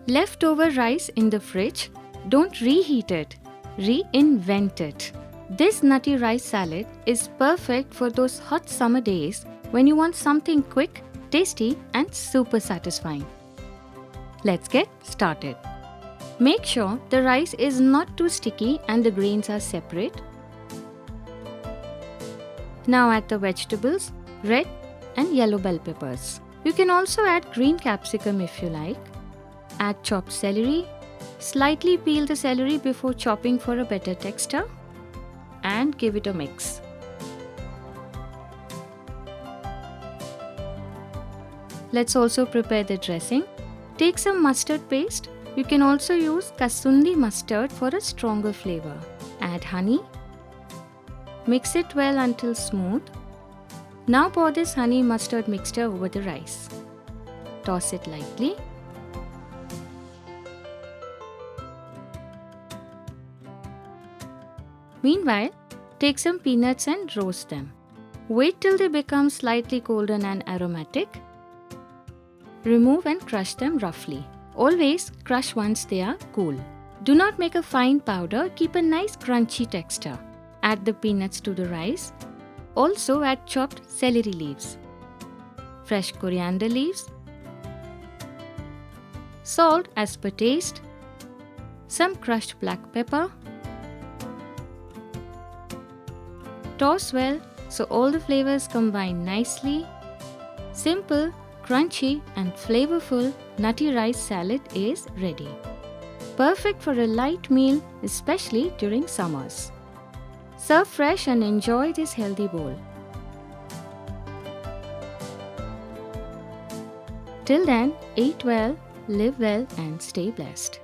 Leftover rice in the fridge, don't reheat it, reinvent it. This nutty rice salad is perfect for those hot summer days when you want something quick, tasty and super satisfying. Let's get started. Make sure the rice is not too sticky and the grains are separate. Now add the vegetables, red and yellow bell peppers. You can also add green capsicum if you like. Add chopped celery. Slightly peel the celery before chopping for a better texture. And give it a mix. Let's also prepare the dressing. Take some mustard paste. You can also use kasundi mustard for a stronger flavor. Add honey. Mix it well until smooth. Now pour this honey mustard mixture over the rice. Toss it lightly. Meanwhile, take some peanuts and roast them. Wait till they become slightly golden and aromatic. Remove and crush them roughly. Always crush once they are cool. Do not make a fine powder, keep a nice crunchy texture. Add the peanuts to the rice. Also add chopped celery leaves, fresh coriander leaves, salt as per taste, some crushed black pepper. Toss well so all the flavors combine nicely. Simple, crunchy and flavorful nutty rice salad is ready. Perfect for a light meal, especially during summers. Serve fresh and enjoy this healthy bowl. Till then, eat well, live well and stay blessed.